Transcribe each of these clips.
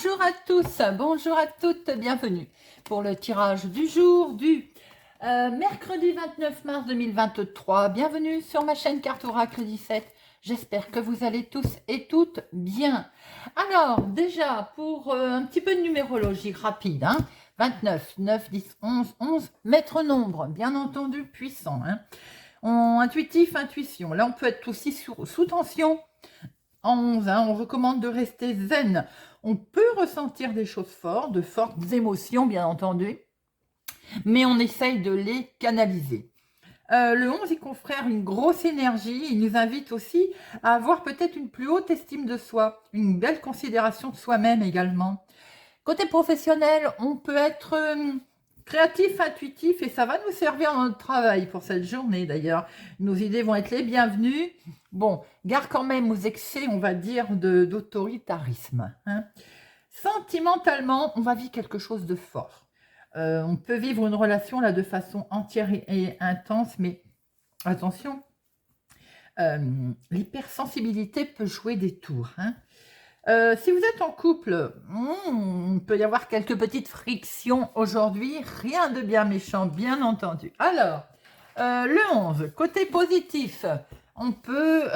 Bonjour à tous, bonjour à toutes, bienvenue pour le tirage du jour du mercredi 29 mars 2023. Bienvenue sur ma chaîne Carte Oracle 17. J'espère que vous allez tous et toutes bien. Alors, déjà, pour un petit peu de numérologie rapide, 29, 9, 10, 11, 11, maître nombre, bien entendu, puissant. Intuitif, intuition. Là, on peut être aussi sous tension. En 11, on recommande de rester zen. On peut ressentir des choses fortes, de fortes émotions, bien entendu, mais on essaye de les canaliser. Le 11, il confère une grosse énergie. Il nous invite aussi à avoir peut-être une plus haute estime de soi, une belle considération de soi-même également. Côté professionnel, on peut être créatif, intuitif, et ça va nous servir dans notre travail pour cette journée d'ailleurs. Nos idées vont être les bienvenues. Bon, garde quand même aux excès, on va dire, d'autoritarisme. Sentimentalement, on va vivre quelque chose de fort. On peut vivre une relation là de façon entière et intense, mais attention, l'hypersensibilité peut jouer des tours. Si vous êtes en couple, il peut y avoir quelques petites frictions aujourd'hui. Rien de bien méchant, bien entendu. Alors, le 11, côté positif, on peut,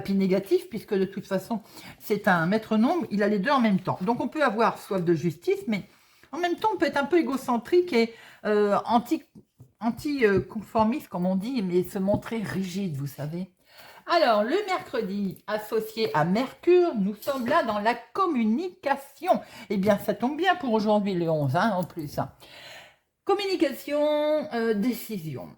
puis négatif, puisque de toute façon, c'est un maître nombre, il a les deux en même temps. Donc, on peut avoir soif de justice, mais en même temps, on peut être un peu égocentrique et anti-conformiste, comme on dit, mais se montrer rigide, vous savez. Alors, le mercredi, associé à Mercure, nous sommes là dans la communication. Eh bien, ça tombe bien pour aujourd'hui, le 11, en plus. Communication, décision,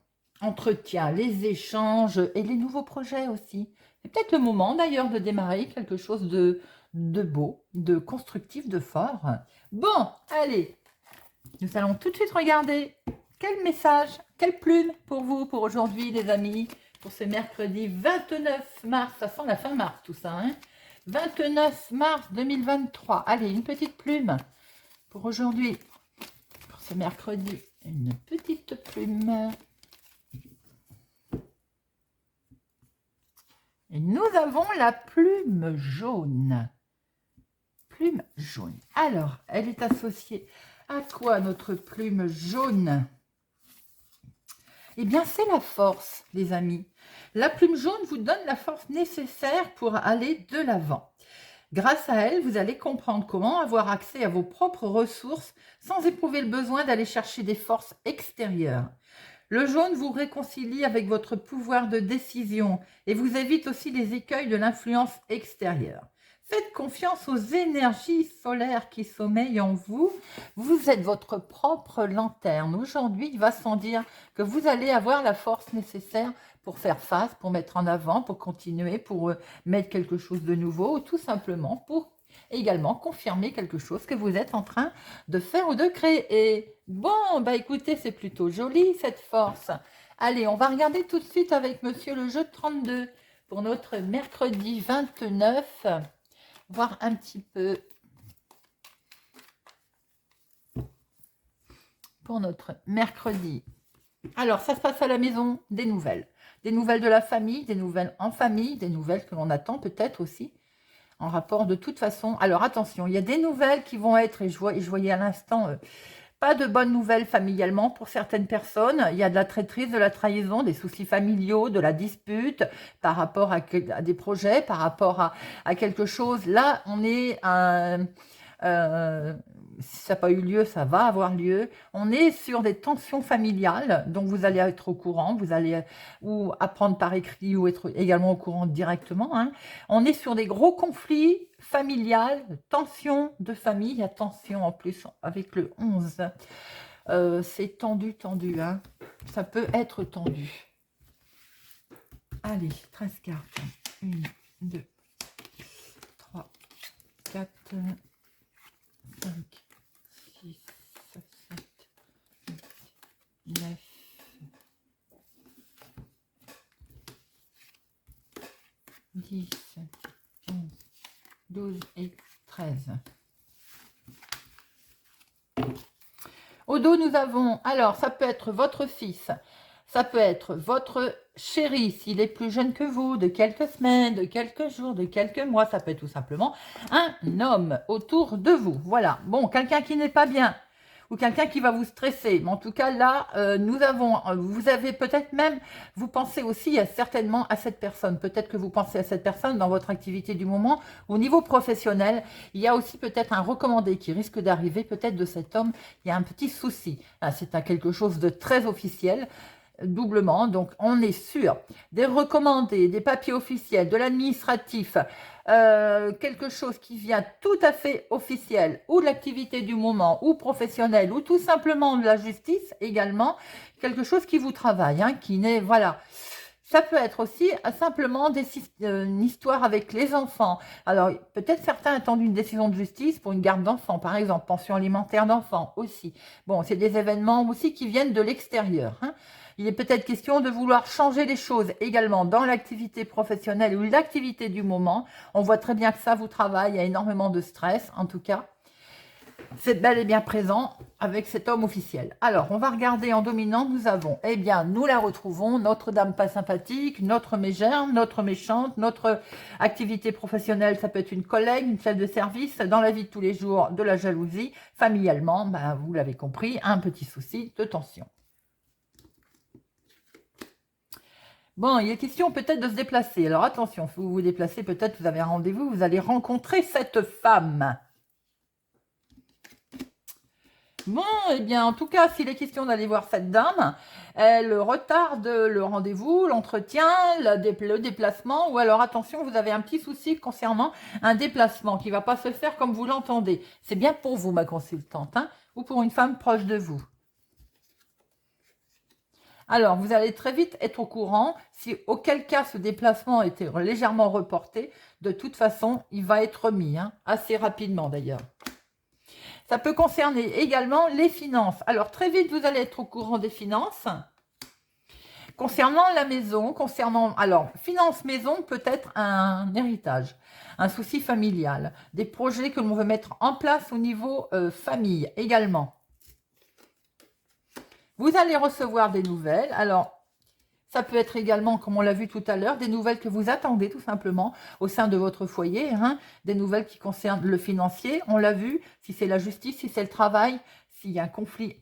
entretien, les échanges et les nouveaux projets aussi. C'est peut-être le moment d'ailleurs de démarrer quelque chose de beau, de constructif, de fort. Bon, allez, nous allons tout de suite regarder quel message, quelle plume pour vous, pour aujourd'hui, les amis. Pour ce mercredi 29 mars, ça sent la fin mars tout ça, 29 mars 2023. Allez, une petite plume pour aujourd'hui, pour ce mercredi, une petite plume. Et nous avons la plume jaune. Plume jaune. Alors, elle est associée à quoi notre plume jaune? Eh bien, c'est la force, les amis. La plume jaune vous donne la force nécessaire pour aller de l'avant. Grâce à elle, vous allez comprendre comment avoir accès à vos propres ressources sans éprouver le besoin d'aller chercher des forces extérieures. Le jaune vous réconcilie avec votre pouvoir de décision et vous évite aussi les écueils de l'influence extérieure. Faites confiance aux énergies solaires qui sommeillent en vous. Vous êtes votre propre lanterne. Aujourd'hui, il va sans dire que vous allez avoir la force nécessaire pour faire face, pour mettre en avant, pour continuer, pour mettre quelque chose de nouveau, ou tout simplement pour également confirmer quelque chose que vous êtes en train de faire ou de créer. Bon, écoutez, c'est plutôt joli cette force. Allez, on va regarder tout de suite avec Monsieur le jeu de 32 pour notre mercredi 29. Voir un petit peu pour notre mercredi. Alors, ça se passe à la maison, des nouvelles. Des nouvelles de la famille, des nouvelles en famille, des nouvelles que l'on attend peut-être aussi en rapport de toute façon. Alors, attention, il y a des nouvelles qui vont être, et je voyais à l'instant, pas de bonnes nouvelles familialement pour certaines personnes. Il y a de la traîtrise, de la trahison, des soucis familiaux, de la dispute par rapport à des projets, par rapport à quelque chose. Là, on est si ça n'a pas eu lieu, ça va avoir lieu. On est sur des tensions familiales, dont vous allez être au courant, vous allez ou apprendre par écrit ou être également au courant directement. On est sur des gros conflits familiales, tensions de famille, attention en plus avec le 11. C'est tendu, tendu. Ça peut être tendu. Allez, 13 cartes. 1, 2, 3, 4, 5, 6, 7, 8, 9, 10, 11, 12 et 13. Au dos, nous avons, alors ça peut être votre fils, Ça peut être votre chéri, s'il est plus jeune que vous, de quelques semaines, de quelques jours, de quelques mois. Ça peut être tout simplement un homme autour de vous. Voilà. Bon, quelqu'un qui n'est pas bien ou quelqu'un qui va vous stresser. Mais en tout cas, là, vous avez peut-être même, vous pensez aussi certainement à cette personne. Peut-être que vous pensez à cette personne dans votre activité du moment. Au niveau professionnel, il y a aussi peut-être un recommandé qui risque d'arriver. Peut-être de cet homme, il y a un petit souci. C'est quelque chose de très officiel. Doublement, donc on est sûr. Des recommandés, des papiers officiels, de l'administratif, quelque chose qui vient tout à fait officiel, ou de l'activité du moment, ou professionnelle, ou tout simplement de la justice également, quelque chose qui vous travaille, hein, qui n'est, voilà. Ça peut être aussi simplement une histoire avec les enfants. Alors, peut-être certains attendent une décision de justice pour une garde d'enfants, par exemple, pension alimentaire d'enfants aussi. Bon, c'est des événements aussi qui viennent de l'extérieur, hein. Il est peut-être question de vouloir changer les choses également dans l'activité professionnelle ou l'activité du moment. On voit très bien que ça vous travaille, il y a énormément de stress en tout cas. C'est bel et bien présent avec cet homme officiel. Alors, on va regarder en dominant, nous avons, eh bien, nous la retrouvons, notre dame pas sympathique, notre mégère, notre méchante, notre activité professionnelle, ça peut être une collègue, une chef de service, dans la vie de tous les jours, de la jalousie, familialement, ben, vous l'avez compris, un petit souci de tension. Bon, il est question peut-être de se déplacer. Alors attention, si vous vous déplacez, peut-être vous avez un rendez-vous, vous allez rencontrer cette femme. Bon, eh bien, en tout cas, s'il est question d'aller voir cette dame, elle retarde le rendez-vous, l'entretien, le déplacement, ou alors attention, vous avez un petit souci concernant un déplacement qui ne va pas se faire comme vous l'entendez. C'est bien pour vous, ma consultante, hein, ou pour une femme proche de vous. Alors, vous allez très vite être au courant. Si auquel cas ce déplacement était légèrement reporté, de toute façon, il va être remis, hein, assez rapidement d'ailleurs. Ça peut concerner également les finances. Alors, très vite, vous allez être au courant des finances. Concernant la maison, alors, finance maison peut être un héritage, un souci familial, des projets que l'on veut mettre en place au niveau famille également. Vous allez recevoir des nouvelles. Alors, ça peut être également, comme on l'a vu tout à l'heure, des nouvelles que vous attendez tout simplement au sein de votre foyer. Hein, des nouvelles qui concernent le financier. On l'a vu, si c'est la justice, si c'est le travail, s'il y a un conflit,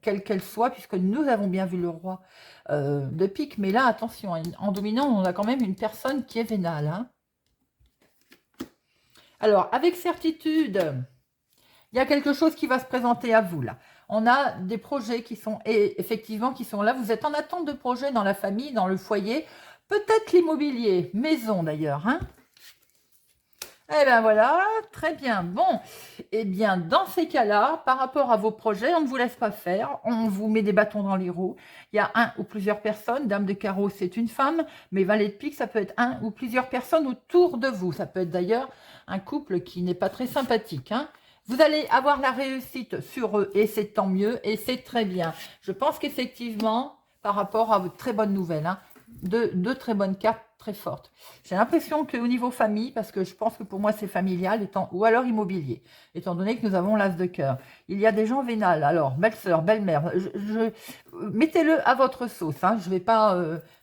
quel qu'elle soit, puisque nous avons bien vu le roi de pique. Mais là, attention, en dominant, on a quand même une personne qui est vénale. Hein. Alors, avec certitude, il y a quelque chose qui va se présenter à vous là. On a des projets qui sont effectivement qui sont là. Vous êtes en attente de projets dans la famille, dans le foyer. Peut-être l'immobilier, maison d'ailleurs. Hein, eh bien voilà, très bien. Bon, eh bien dans ces cas-là, par rapport à vos projets, on ne vous laisse pas faire. On vous met des bâtons dans les roues. Il y a un ou plusieurs personnes. Dame de carreau, c'est une femme. Mais valet de pique, ça peut être un ou plusieurs personnes autour de vous. Ça peut être d'ailleurs un couple qui n'est pas très sympathique. Hein. Vous allez avoir la réussite sur eux et c'est tant mieux et c'est très bien. Je pense qu'effectivement, par rapport à votre très bonne nouvelle, hein, deux très bonnes cartes très fortes. J'ai l'impression qu'au niveau famille, parce que je pense que pour moi c'est familial, ou alors immobilier, étant donné que nous avons l'as de cœur. Il y a des gens vénales, alors belle-sœur, belle-mère, mettez-le à votre sauce. Hein, je ne vais pas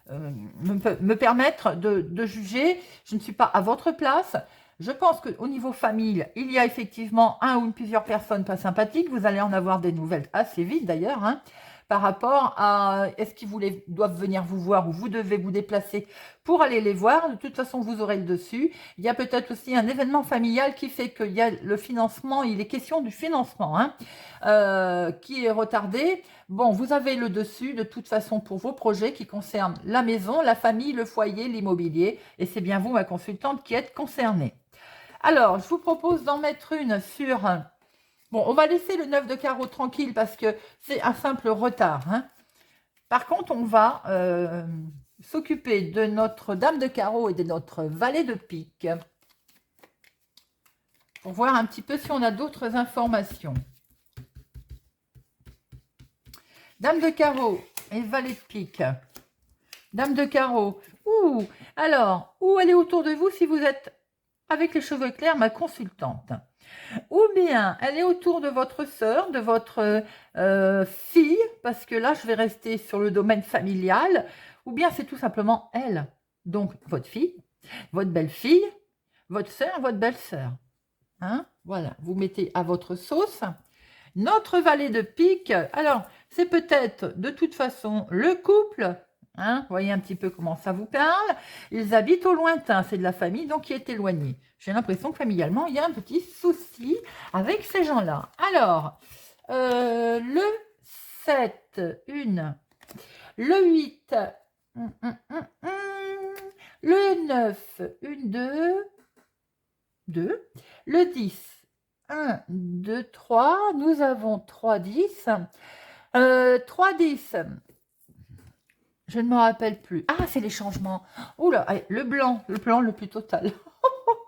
me permettre de juger, je ne suis pas à votre place. Je pense qu'au niveau famille, il y a effectivement un ou plusieurs personnes pas sympathiques. Vous allez en avoir des nouvelles assez vite d'ailleurs, hein, par rapport à est-ce qu'ils doivent venir vous voir ou vous devez vous déplacer pour aller les voir. De toute façon, vous aurez le dessus. Il y a peut-être aussi un événement familial qui fait qu'il y a le financement, il est question du financement, hein, qui est retardé. Bon, vous avez le dessus de toute façon pour vos projets qui concernent la maison, la famille, le foyer, l'immobilier. Et c'est bien vous, ma consultante, qui êtes concernée. Alors, je vous propose d'en mettre une sur... Bon, on va laisser le 9 de carreau tranquille parce que c'est un simple retard. Hein. Par contre, on va s'occuper de notre dame de carreau et de notre valet de pique. Pour voir un petit peu si on a d'autres informations. Dame de carreau et valet de pique. Dame de carreau. Alors, où elle est autour de vous si vous êtes... avec les cheveux clairs, ma consultante. Ou bien elle est autour de votre sœur, de votre fille, parce que là je vais rester sur le domaine familial, ou bien c'est tout simplement elle. Donc votre fille, votre belle-fille, votre sœur, votre belle-sœur. Hein, voilà, vous mettez à votre sauce. Notre valet de pique, alors c'est peut-être de toute façon le couple. Hein, voyez un petit peu comment ça vous parle. Ils habitent au lointain, c'est de la famille donc qui est éloignée. J'ai l'impression que familialement, il y a un petit souci avec ces gens-là. Alors, le 7, 1, le 8, le 9, 1, 2, 2, le 10, 1, 2, 3, nous avons 3, 10, 3, 10, je ne me rappelle plus. Ah, c'est les changements. Oula, le blanc le plus total.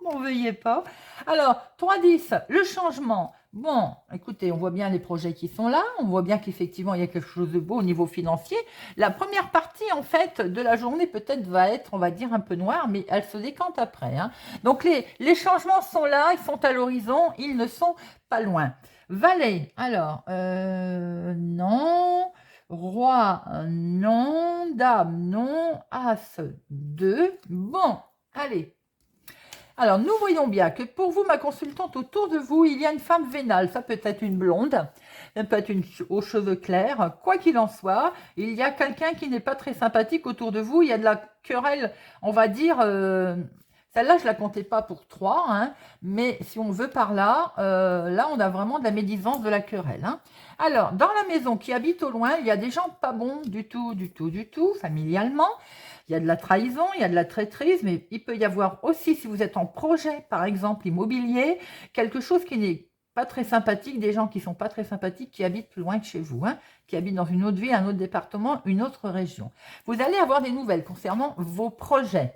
N'en veuillez pas. Alors, 3-10, le changement. Bon, écoutez, on voit bien les projets qui sont là. On voit bien qu'effectivement, il y a quelque chose de beau au niveau financier. La première partie, en fait, de la journée, peut-être va être, on va dire, un peu noire, mais elle se décante après. Hein. Donc, les changements sont là, ils sont à l'horizon, ils ne sont pas loin. Valet, alors, non. Roi, non. Dame, non. As, 2. Bon, allez. Alors, nous voyons bien que pour vous, ma consultante, autour de vous, il y a une femme vénale. Ça peut être une blonde, ça peut être une aux cheveux clairs. Quoi qu'il en soit, il y a quelqu'un qui n'est pas très sympathique autour de vous. Il y a de la querelle, on va dire. Celle-là, je ne la comptais pas pour 3, hein, mais si on veut par là, là, on a vraiment de la médisance de la querelle. Hein. Alors, dans la maison qui habite au loin, il y a des gens pas bons du tout, familialement. Il y a de la trahison, il y a de la traîtrise, mais il peut y avoir aussi, si vous êtes en projet, par exemple, immobilier, quelque chose qui n'est pas très sympathique, des gens qui ne sont pas très sympathiques, qui habitent plus loin de chez vous, hein, qui habitent dans une autre ville, un autre département, une autre région. Vous allez avoir des nouvelles concernant vos projets.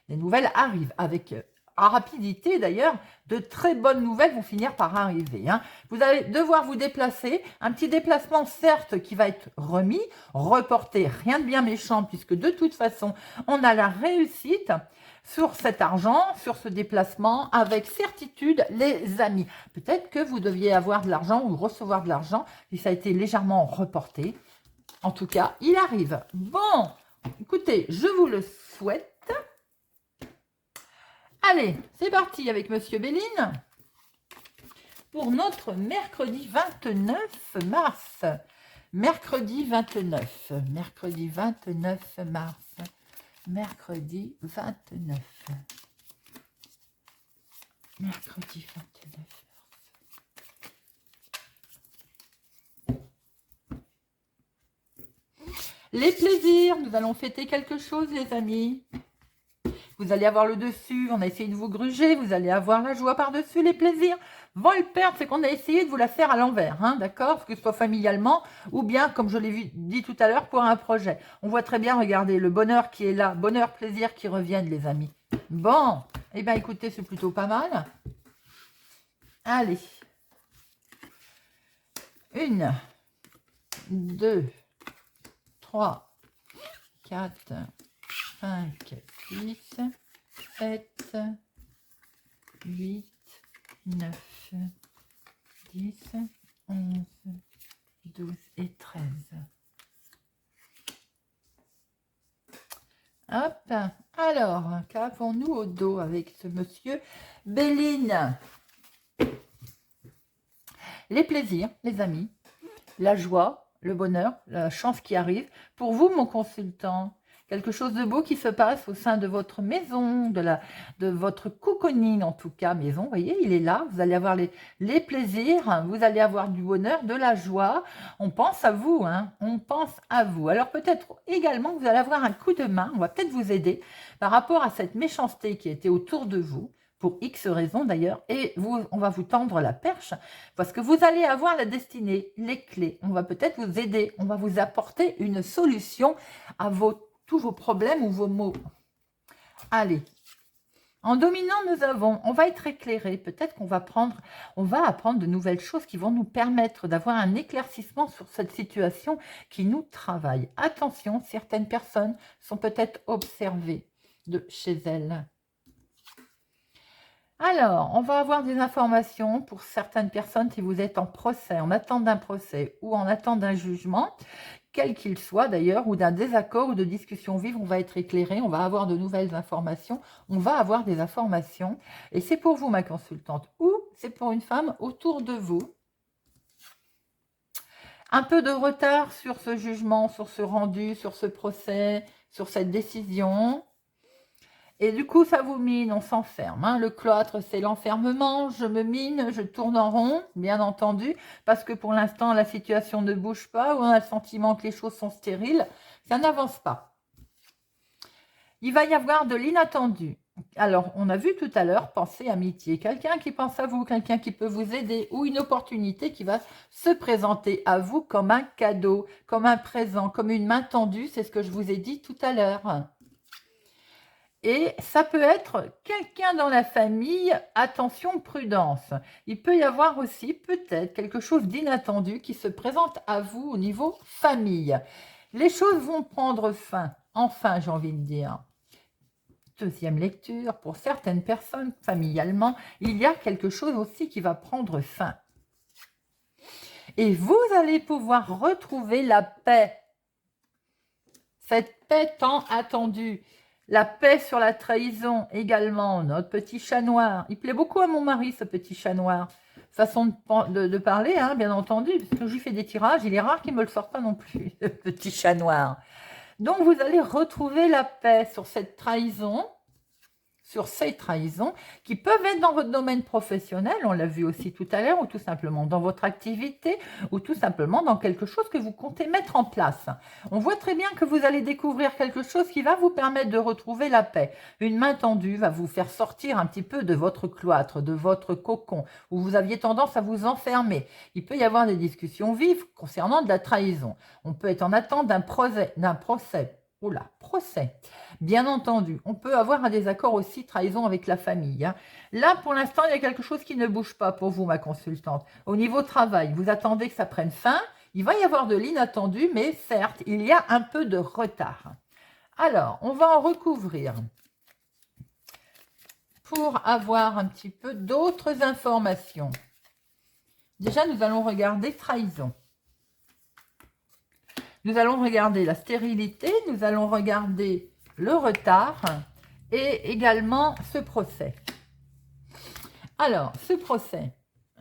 Les nouvelles arrivent avec rapidité d'ailleurs, de très bonnes nouvelles vont finir par arriver. Hein. Vous allez devoir vous déplacer, un petit déplacement certes qui va être remis, reporté, rien de bien méchant puisque de toute façon on a la réussite sur cet argent, sur ce déplacement, avec certitude les amis. Peut-être que vous deviez avoir de l'argent ou recevoir de l'argent, et ça a été légèrement reporté. En tout cas, il arrive. Bon, écoutez, je vous le souhaite. Allez, c'est parti avec Monsieur Béline pour notre mercredi 29 mars. Mercredi 29 mars. Mercredi 29. Mercredi 29 mars. Les plaisirs, nous allons fêter quelque chose, les amis. Vous allez avoir le dessus, on a essayé de vous gruger, vous allez avoir la joie par-dessus, les plaisirs. Vont le perdre, c'est qu'on a essayé de vous la faire à l'envers, hein, d'accord? Que ce soit familialement ou bien, comme je l'ai dit tout à l'heure, pour un projet. On voit très bien, regardez, le bonheur qui est là, bonheur, plaisir qui reviennent, les amis. Bon, eh bien écoutez, c'est plutôt pas mal. Allez. 1, 2, 3, 4, 5, 6, 7, 8, 9, 10, 11, 12 et 13. Hop, alors, qu'avons-nous au dos avec ce monsieur Béline? Les plaisirs, les amis, la joie, le bonheur, la chance qui arrive. Pour vous, mon consultant, quelque chose de beau qui se passe au sein de votre maison, de votre cocooning en tout cas, maison, vous voyez, il est là, vous allez avoir les plaisirs, vous allez avoir du bonheur, de la joie, on pense à vous, hein, on pense à vous. Alors peut-être également que vous allez avoir un coup de main, on va peut-être vous aider par rapport à cette méchanceté qui était autour de vous, pour X raisons d'ailleurs, et on va vous tendre la perche, parce que vous allez avoir la destinée, les clés, on va peut-être vous aider, on va vous apporter une solution à tous vos problèmes ou vos maux. Allez, en dominant, on va être éclairé, peut-être qu'on va apprendre de nouvelles choses qui vont nous permettre d'avoir un éclaircissement sur cette situation qui nous travaille. Attention, certaines personnes sont peut-être observées de chez elles. Alors, on va avoir des informations pour certaines personnes si vous êtes en procès, en attente d'un procès ou en attente d'un jugement, quel qu'il soit d'ailleurs, ou d'un désaccord ou de discussion vive, on va être éclairé, on va avoir de nouvelles informations, on va avoir des informations. Et c'est pour vous, ma consultante, ou c'est pour une femme autour de vous. Un peu de retard sur ce jugement, sur ce rendu, sur ce procès, sur cette décision. Et du coup, ça vous mine, on s'enferme. Hein. Le cloître, c'est l'enfermement. Je me mine, je tourne en rond, bien entendu, parce que pour l'instant, la situation ne bouge pas, ou on a le sentiment que les choses sont stériles. Ça n'avance pas. Il va y avoir de l'inattendu. Alors, on a vu tout à l'heure, pensée, amitié. Quelqu'un qui pense à vous, quelqu'un qui peut vous aider, ou une opportunité qui va se présenter à vous comme un cadeau, comme un présent, comme une main tendue. C'est ce que je vous ai dit tout à l'heure. Et ça peut être quelqu'un dans la famille, attention, prudence. Il peut y avoir aussi peut-être quelque chose d'inattendu qui se présente à vous au niveau famille. Les choses vont prendre fin, enfin j'ai envie de dire. Deuxième lecture, pour certaines personnes, familialement, il y a quelque chose aussi qui va prendre fin. Et vous allez pouvoir retrouver la paix. Cette paix tant attendue. La paix sur la trahison également, notre petit chat noir. Il plaît beaucoup à mon mari, ce petit chat noir. Façon de parler, hein, bien entendu, parce que je lui fais des tirages, il est rare qu'il ne me le sorte pas non plus, le petit chat noir. Donc, vous allez retrouver la paix sur cette trahison, sur ces trahisons, qui peuvent être dans votre domaine professionnel, on l'a vu aussi tout à l'heure, ou tout simplement dans votre activité, ou tout simplement dans quelque chose que vous comptez mettre en place. On voit très bien que vous allez découvrir quelque chose qui va vous permettre de retrouver la paix. Une main tendue va vous faire sortir un petit peu de votre cloître, de votre cocon, où vous aviez tendance à vous enfermer. Il peut y avoir des discussions vives concernant de la trahison. On peut être en attente d'un procès. Procès. Bien entendu, on peut avoir un désaccord aussi, trahison avec la famille. Hein. Là, pour l'instant, il y a quelque chose qui ne bouge pas pour vous, ma consultante. Au niveau travail, vous attendez que ça prenne fin. Il va y avoir de l'inattendu, mais certes, il y a un peu de retard. Alors, on va en recouvrir pour avoir un petit peu d'autres informations. Déjà, nous allons regarder trahison. Nous allons regarder la stérilité, nous allons regarder le retard et également ce procès. Alors, ce procès,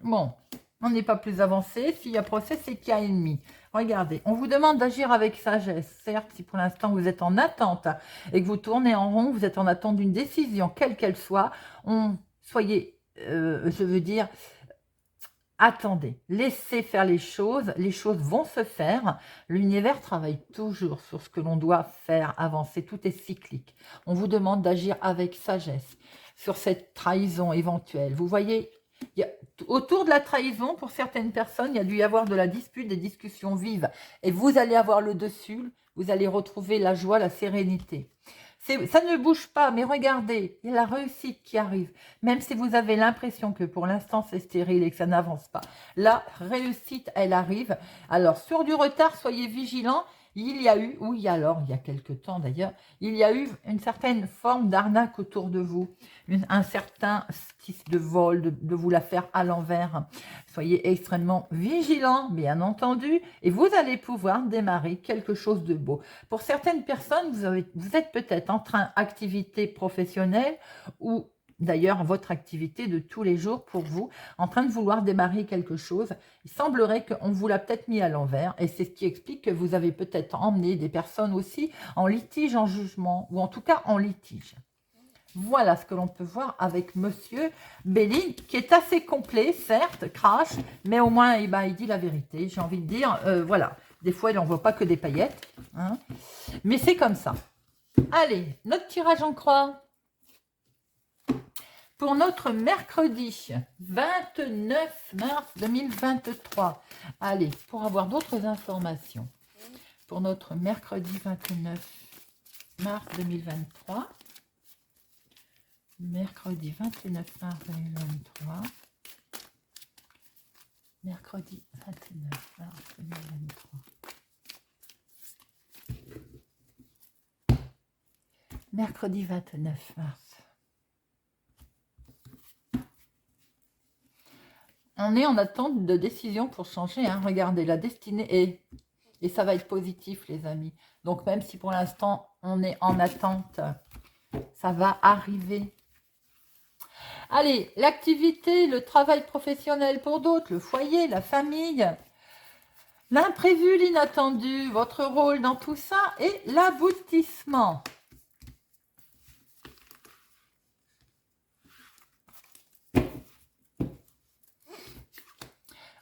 bon, on n'est pas plus avancé. S'il y a procès, c'est qu'il y a ennemi. Regardez, on vous demande d'agir avec sagesse. Certes, si pour l'instant vous êtes en attente et que vous tournez en rond, vous êtes en attente d'une décision, quelle qu'elle soit, soyez, je veux dire, attendez, laissez faire les choses vont se faire. L'univers travaille toujours sur ce que l'on doit faire avancer, tout est cyclique. On vous demande d'agir avec sagesse sur cette trahison éventuelle. Vous voyez, autour de la trahison, pour certaines personnes, il y a dû y avoir de la dispute, des discussions vives. Et vous allez avoir le dessus, vous allez retrouver la joie, la sérénité. Ça ne bouge pas, mais regardez, il y a la réussite qui arrive. Même si vous avez l'impression que pour l'instant c'est stérile et que ça n'avance pas, la réussite, elle arrive. Alors, sur du retard, soyez vigilants. Il y a eu, oui, alors, il y a quelque temps d'ailleurs, il y a eu une certaine forme d'arnaque autour de vous, un certain style de vol, de vous la faire à l'envers. Soyez extrêmement vigilants, bien entendu, et vous allez pouvoir démarrer quelque chose de beau. Pour certaines personnes, vous êtes peut-être en train d'activité professionnelle ou d'ailleurs votre activité de tous les jours pour vous, en train de vouloir démarrer quelque chose. Il semblerait qu'on vous l'a peut-être mis à l'envers et c'est ce qui explique que vous avez peut-être emmené des personnes aussi en litige, en jugement ou en tout cas en litige. Voilà ce que l'on peut voir avec Monsieur Béline, qui est assez complet, certes, crash, mais au moins il dit la vérité, j'ai envie de dire, voilà. Des fois, il n'envoie pas que des paillettes, hein, mais c'est comme ça. Allez, notre tirage en croix. Pour notre mercredi 29 mars 2023. Allez, pour avoir d'autres informations. Pour notre mercredi 29 mars 2023. Mercredi 29 mars 2023. Mercredi 29 mars 2023. Mercredi 29 mars. On est en attente de décision pour changer. Hein. Regardez, la destinée et ça va être positif, les amis. Donc, même si pour l'instant, on est en attente, ça va arriver. Allez, l'activité, le travail professionnel pour d'autres, le foyer, la famille, l'imprévu, l'inattendu, votre rôle dans tout ça et l'aboutissement.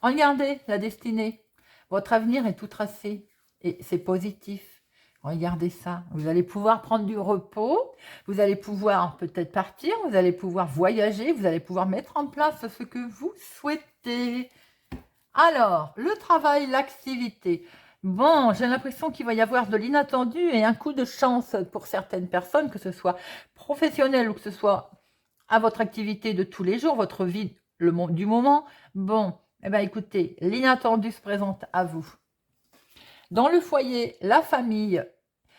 Regardez la destinée. Votre avenir est tout tracé et c'est positif. Regardez ça. Vous allez pouvoir prendre du repos. Vous allez pouvoir peut-être partir. Vous allez pouvoir voyager. Vous allez pouvoir mettre en place ce que vous souhaitez. Alors, le travail, l'activité. Bon, j'ai l'impression qu'il va y avoir de l'inattendu et un coup de chance pour certaines personnes, que ce soit professionnel ou que ce soit à votre activité de tous les jours, votre vie du moment. Bon, eh bien écoutez, l'inattendu se présente à vous. Dans le foyer, la famille,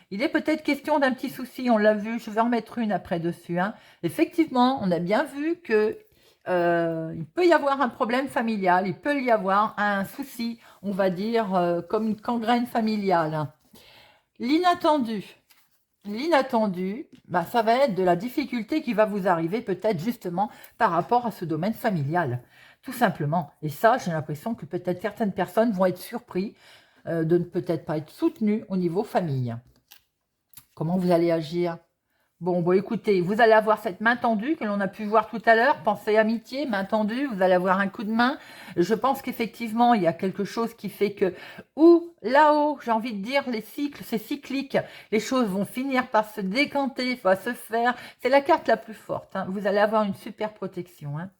il est peut-être question d'un petit souci, on l'a vu, je vais en mettre une après dessus. Hein. Effectivement, on a bien vu que il peut y avoir un problème familial, il peut y avoir un souci, on va dire, comme une gangrène familiale. L'inattendu, bah, ça va être de la difficulté qui va vous arriver peut-être justement par rapport à ce domaine familial, tout simplement. Et ça, j'ai l'impression que peut-être certaines personnes vont être surpris de ne peut-être pas être soutenues au niveau famille. Comment vous allez agir? Bon, écoutez, vous allez avoir cette main tendue que l'on a pu voir tout à l'heure. Pensez amitié, main tendue, vous allez avoir un coup de main. Je pense qu'effectivement, il y a quelque chose qui fait que, ou là-haut, j'ai envie de dire, les cycles, c'est cyclique. Les choses vont finir par se décanter, va se faire. C'est la carte la plus forte. Hein. Vous allez avoir une super protection. Hein.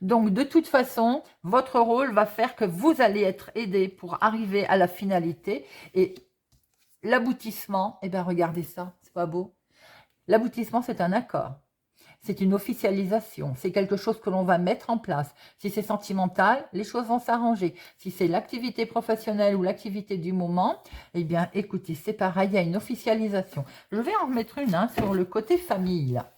Donc, de toute façon, votre rôle va faire que vous allez être aidé pour arriver à la finalité. Et l'aboutissement, eh bien, regardez ça, c'est pas beau? L'aboutissement, c'est un accord. C'est une officialisation. C'est quelque chose que l'on va mettre en place. Si c'est sentimental, les choses vont s'arranger. Si c'est l'activité professionnelle ou l'activité du moment, eh bien, écoutez, c'est pareil, il y a une officialisation. Je vais en remettre une hein, sur le côté famille, là.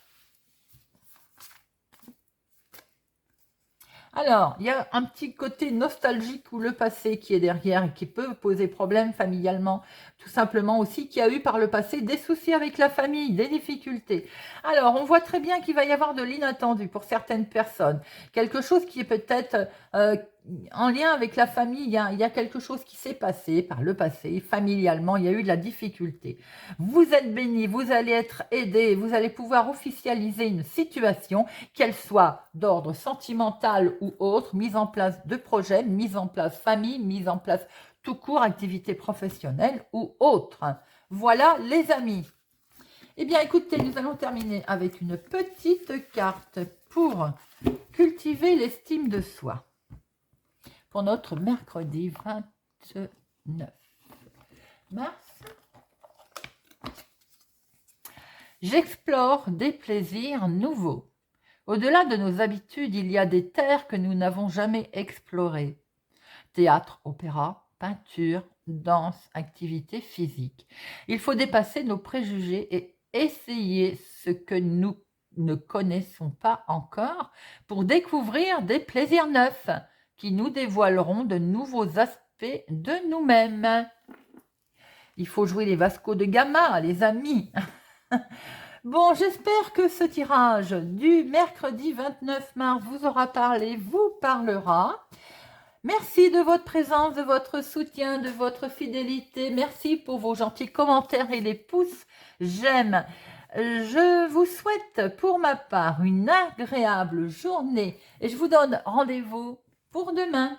Alors, il y a un petit côté nostalgique ou le passé qui est derrière et qui peut poser problème familialement. Tout simplement aussi qu'il y a eu par le passé des soucis avec la famille, des difficultés. Alors, on voit très bien qu'il va y avoir de l'inattendu pour certaines personnes. Quelque chose qui est peut-être en lien avec la famille. Il y a quelque chose qui s'est passé par le passé, familialement, il y a eu de la difficulté. Vous êtes bénis, vous allez être aidés, vous allez pouvoir officialiser une situation, qu'elle soit d'ordre sentimental ou autre, mise en place de projets, mise en place famille, mise en place tout court, activité professionnelle ou autre. Voilà les amis. Eh bien écoutez, nous allons terminer avec une petite carte pour cultiver l'estime de soi. Pour notre mercredi 29 mars. J'explore des plaisirs nouveaux. Au-delà de nos habitudes, il y a des terres que nous n'avons jamais explorées. Théâtre, opéra, peinture, danse, activité physique. Il faut dépasser nos préjugés et essayer ce que nous ne connaissons pas encore pour découvrir des plaisirs neufs qui nous dévoileront de nouveaux aspects de nous-mêmes. Il faut jouer les Vasco de Gama, les amis. Bon, j'espère que ce tirage du mercredi 29 mars vous aura parlé, vous parlera. Merci de votre présence, de votre soutien, de votre fidélité. Merci pour vos gentils commentaires et les pouces j'aime. Je vous souhaite pour ma part une agréable journée et je vous donne rendez-vous pour demain.